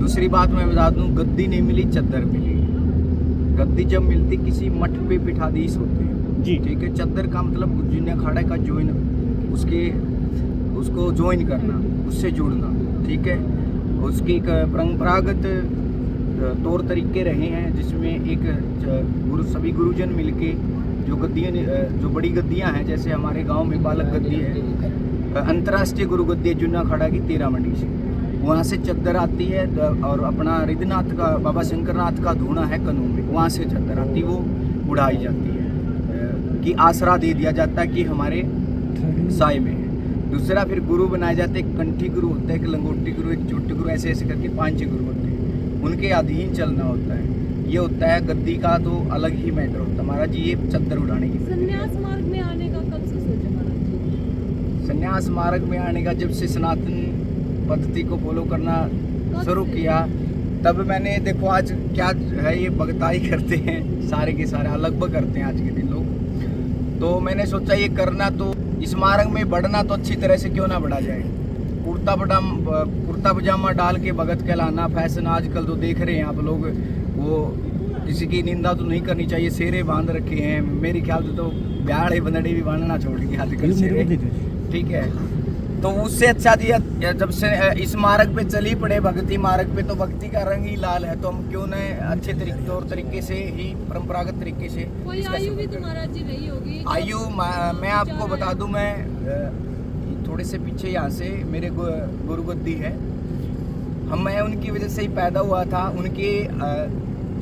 दूसरी बात मैं बता दूं, गद्दी नहीं मिली, चद्दर मिली। गद्दी जब मिलती किसी मठ पे बिठा दी होती है जी। ठीक है। चद्दर का मतलब जिन अखाड़ा का ज्वाइन, उसको ज्वाइन करना, उससे जुड़ना, ठीक है। उसकी एक परंपरागत तौर तरीके रहे हैं, जिसमें एक सभी गुरुजन मिलके जो गद्दियाँ, जो बड़ी गद्दियाँ हैं, जैसे हमारे गांव में बालक गद्दी है, अंतर्राष्ट्रीय गुरु गद्दी है जुन्ना अखाड़ा की 13 मंडी से, वहाँ से चद्दर आती है। और अपना रिद्धनाथ का, बाबा शंकरनाथ का धूना है कनू में, वहाँ से चद्दर आती है, वो उड़ाई जाती है कि आसरा दे दिया जाता है कि हमारे साय में है। दूसरा फिर गुरु बनाए जाते हैं, एक कंठी गुरु होता है, एक लंगोटी गुरु, एक चोटी गुरु, ऐसे ऐसे करके 5 गुरु होते हैं, उनके अधीन चलना होता है। ये होता है गद्दी का तो अलग ही मैटर होता है महाराज जी। ये चद्दर उड़ाने की संन्यास मार्ग में आने का कब से सोचा महाराज जी? संन्यास मार्ग में आने का जब से सनातन पद्धति को फॉलो करना शुरू किया, तब मैंने देखो आज क्या है, ये भगताई करते हैं सारे के सारे, लगभग करते हैं आज के दिन लोग। तो मैंने सोचा ये करना, तो इस मार्ग में बढ़ना तो अच्छी तरह से क्यों ना बढ़ा जाए। कुर्ता पजामा डाल के भगत कहलाना फैशन आजकल तो देख रहे हैं आप लोग, वो किसी की निंदा तो नहीं करनी चाहिए। सेरे बांध रखे हैं, मेरे ख्याल से तो ब्याड़े बंदड़े भी बांधना छोड़ के आजकल सेरे, ठीक है। तो उससे अच्छा दिया जब से इस मार्ग पे चली पड़े, भक्ति मार्ग पे, तो भक्ति का रंग ही लाल है, तो हम क्यों न अच्छे तौर तरीके से ही, परंपरागत तरीके से। कोई आयु भी तो महाराज जी रही होगी? आयु मैं आपको बता दूं, मैं थोड़े से पीछे यहाँ से मेरे गुरु गद्दी है, मैं उनकी वजह से ही पैदा हुआ था, उनके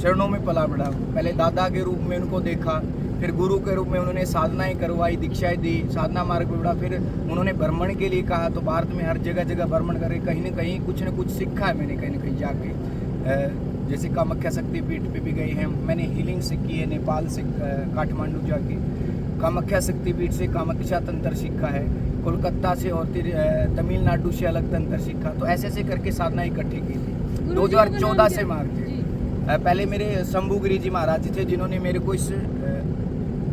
चरणों में पला बढ़ा। पहले दादा के रूप में उनको देखा, फिर गुरु के रूप में उन्होंने साधनाएं करवाई, दीक्षाएं दी, साधना मार्ग पे बढ़ा। फिर उन्होंने भ्रमण के लिए कहा, तो भारत में हर जगह जगह भ्रमण करे, कहीं ना कहीं कुछ न कुछ सीखा है मैंने, कहीं ना कहीं जाके। जैसे कामाख्या शक्तिपीठ पे भी गए हैं मैंने, हीलिंग सीखी है नेपाल से, काठमांडू जाके कामाख्या शक्तिपीठ से कामाख्या तंत्र सीखा है, कोलकाता से और तमिलनाडु से अलग तंत्र सीखा। तो ऐसे ऐसे करके साधना इकट्ठी की थी 2014 से मार्ग थे। पहले मेरे शंभू गिरी जी महाराज जी थे, जिन्होंने मेरे को इस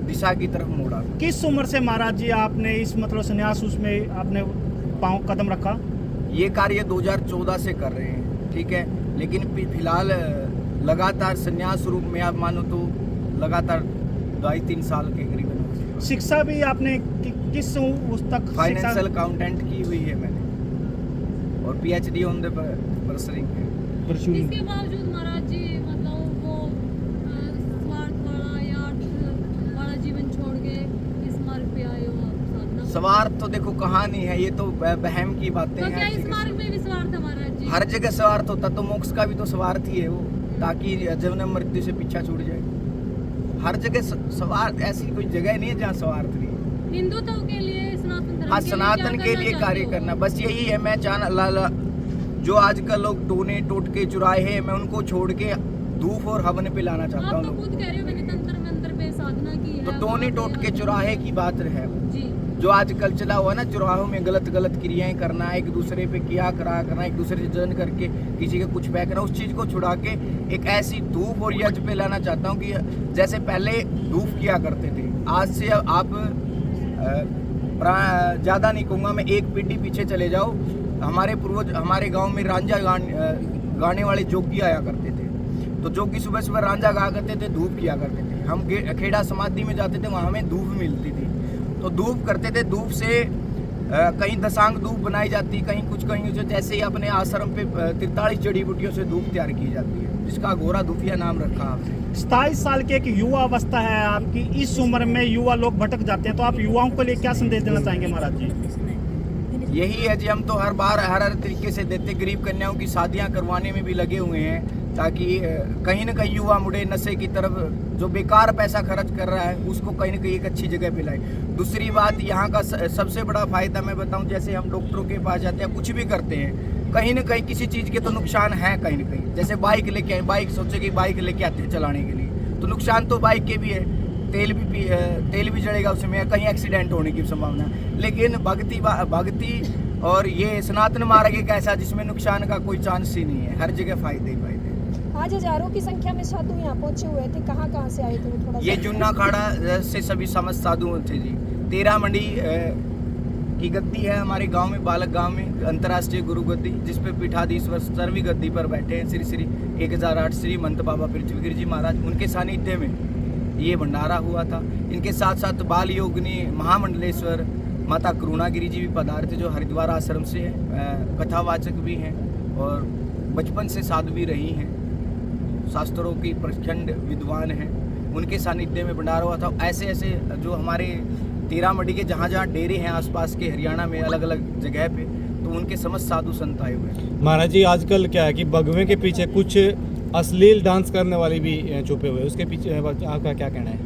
दिशा की तरफ मोड़ा। किस उम्र से महाराज जी आपने इस मतलब संन्यास उसमें आपने पांव कदम रखा? ये कार्य 2014 से कर रहे हैं, ठीक है। लेकिन फिलहाल लगातार संन्यास रूप में आप मानो तो लगातार 2-3 साल के करीबन। शिक्षा भी आपने किस उस तक? फाइनेंशियल अकाउंटेंट की हुई है मैंने, और PhD ऑन द पर्सनिंग है। इसके बावजूद महाराज जी मतलब वो स्वार्थ वाला या अर्थ वाला जीवन छोड़ के इस मार्ग पे आए हो आप साधना? स्वार्थ तो देखो कहानी है, ये तो बहम की बातें तो क्या हैं। इस मार्ग में भी स्वार्थ है महाराज जी? हर जगह स्वार्थ होता, तो मोक्ष का भी तो स्वार्थ ही है वो, ताकि जन्म मृत्यु से पीछा छूट जाए। हर जगह स्वार्थ, ऐसी कोई जगह नहीं है जहाँ स्वार्थ नहीं है। हिंदुत्व के लिए, सनातन धर्म हाँ, के लिए सनातन क्या के करना लिए चाहते कार्य हो? करना, बस यही है। मैं चाहना जो आजकल लोग टोने टोटके चुराए हैं, मैं उनको छोड़ के धूप और हवन पे लाना चाहता आप तो हूँ। खुद कह रहे हो मैंने तंत्र मंत्र पे साधना की है। तो टोने टोटके चुराहे की बात है जी। जो आजकल चला हुआ ना, चुराहों में गलत गलत क्रियाएं करना, एक दूसरे पे किया करा करना, एक दूसरे से जन करके किसी का कुछ फेंकना, उस चीज को छुड़ा के एक ऐसी धूप और यज्ञ पे लाना चाहता हूँ कि जैसे पहले धूप किया करते थे, आज से आप ज़्यादा नहीं कहूँगा मैं, एक पीढ़ी पीछे चले जाओ, हमारे पूर्वज, हमारे गांव में रांझा गाने वाले जोगी आया करते थे। तो जोगी सुबह सुबह रांझा गा करते थे, धूप किया करते थे। हम खेड़ा समाधि में जाते थे, वहाँ हमें धूप मिलती थी, तो धूप करते थे। धूप से कहीं दशांग धूप बनाई जाती, कहीं कुछ, कहीं जैसे ही अपने आश्रम पे 43 जड़ी बूटियों से धूप तैयार की जाती है, जिसका घोड़ा धूपिया नाम रखा आपने। 27 साल की एक युवा अवस्था है आपकी, इस उम्र में युवा लोग भटक जाते हैं, तो आप युवाओं के लिए क्या संदेश देना चाहेंगे महाराज जी? यही है जी, हम तो हर बार हर तरीके से देते, गरीब कन्याओं की शादियां करवाने में भी लगे हुए हैं, ताकि कहीं ना कहीं युवा मुड़े नशे की तरफ, जो बेकार पैसा खर्च कर रहा है उसको कहीं ना कहीं एक अच्छी जगह पे लाए। दूसरी बात, यहाँ का सबसे बड़ा फायदा मैं बताऊं, जैसे हम डॉक्टरों के पास जाते हैं, कुछ भी करते हैं, कहीं ना कहीं किसी चीज़ के तो नुकसान है कहीं ना कहीं। जैसे बाइक लेके आए, बाइक सोचे कि बाइक लेके आते हैं चलाने के लिए, तो नुकसान तो बाइक के भी है, तेल भी जलेगा उसमें, कहीं एक्सीडेंट होने की संभावना। लेकिन भक्ति और ये सनातन मार्ग एक ऐसा जिसमें नुकसान का कोई चांस ही नहीं है, हर जगह फायदे ही फायदे। आज हजारों की संख्या में साधु यहाँ पहुंचे हुए थे, कहाँ से आए थे वो थोड़ा? ये जुन्ना अखाड़ा से सभी समस्त साधु थे जी। 13 मंडी की गद्दी है हमारे गांव में, बालक गांव में, अंतर्राष्ट्रीय गुरु गद्दी, जिस पे पीठाधीश्वर 17वीं गद्दी पर बैठे हैं श्री श्री 1008 श्री मंत बाबा पृथ्वीगिरि जी महाराज। उनके सानिध्य में ये भंडारा हुआ था। इनके साथ साथ बाल योगिनी महामंडलेश्वर माता करुणागिरी जी भी पधारे थे, जो हरिद्वार आश्रम से कथावाचक भी हैं और बचपन से साधु भी रही हैं, शास्त्रों की प्रचंड विद्वान हैं। उनके सानिध्य में भंडारा हुआ था। ऐसे ऐसे जो हमारे तेरामढ़ी के जहाँ जहाँ डेरे हैं आसपास के हरियाणा में अलग अलग जगह पे, तो उनके समस्त साधु संत आए हुए हैं। महाराज जी आजकल क्या है कि भगवे के पीछे कुछ अश्लील डांस करने वाले भी छुपे हुए, उसके पीछे आपका क्या कहना है?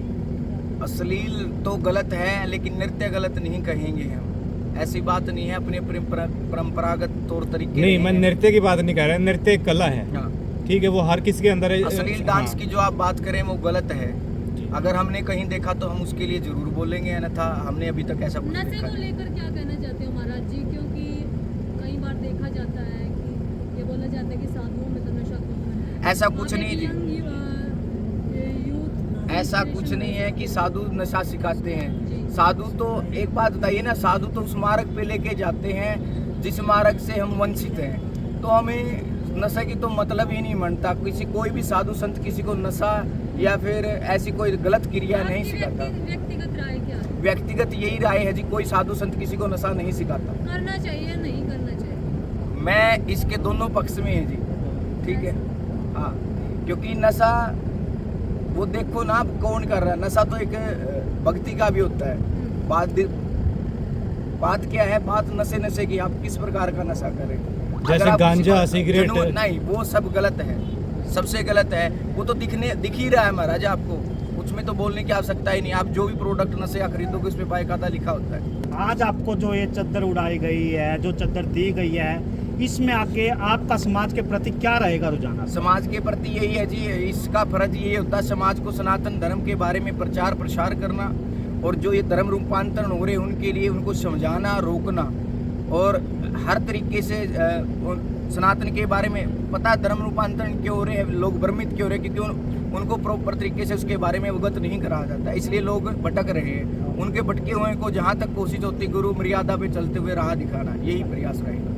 अश्लील तो गलत है, लेकिन नृत्य गलत नहीं कहेंगे हम। ऐसी बात नहीं है, अपने परंपरागत तौर तरीके नहीं, मैं नृत्य की बात नहीं कर रहा, नृत्य एक कला है। हाँ। ठीक है, वो हर किसी के अंदर है। अश्लील डांस की जो आप बात करें वो गलत है। अगर हमने कहीं देखा तो हम उसके लिए जरूर बोलेंगे, अन्यथा हमने अभी तक ऐसा कुछ नशे देखा को नहीं। लेकर क्या कहना चाहते हो महाराज जी? क्योंकि कई बार देखा जाता है कि ये बोला जाता है कि साधुओं में तो नशा कम है। ऐसा कुछ नहीं जी, यूथ ऐसा कुछ नहीं है कि साधु नशा सिखाते हैं। साधु तो एक बात बताइए ना, साधु तो उस मार्ग पे लेके जाते हैं जिस मार्ग से हम वंचित हैं। तो हमें नशे की तो मतलब ही नहीं बनता। कोई भी साधु संत किसी को नशा या फिर ऐसी कोई गलत क्रिया नहीं सिखाता। व्यक्तिगत राय क्या है? व्यक्तिगत यही राय है जी, कोई साधु संत किसी को नशा नहीं सिखाता। करना चाहिए नहीं करना चाहिए? मैं इसके दोनों पक्ष में है जी, ठीक है। हाँ, क्योंकि नशा वो देखो ना आप कौन कर रहा है। नशा तो एक भक्ति का भी होता है। बात क्या है, बात नशे की, आप किस प्रकार का नशा करें। जैसे अगर आप गांजा, किसी को सिगरेट, नहीं, वो सब गलत है, सबसे गलत है। वो तो दिख ही रहा है महाराज आपको, उसमें तो बोलने की आवश्यकता ही नहीं। आप जो भी प्रोडक्ट नशे या खरीदोगे उस पे बाकायदा लिखा होता है। आज आपको जो ये चद्दर उड़ाई गई है, जो चद्दर दी गई है, इसमें आके आपका समाज के प्रति क्या रहेगा रुझान? समाज के प्रति यही है जी, इसका फर्ज ये होता है समाज को सनातन धर्म के बारे में प्रचार प्रसार करना, और जो ये धर्म रूपांतरण हो रहे हैं उनके लिए उनको समझाना, रोकना, और हर तरीके से सनातन के बारे में पता धर्म रूपांतरण क्यों हो रहे हैं, लोग भ्रमित क्यों हो रहे हैं, क्योंकि उनको प्रॉपर तरीके से उसके बारे में अवगत नहीं कराया जाता, इसलिए लोग भटक रहे हैं। उनके भटके हुए को जहाँ तक कोशिश होती गुरु मर्यादा पे चलते हुए राह दिखाना, यही प्रयास रहेगा।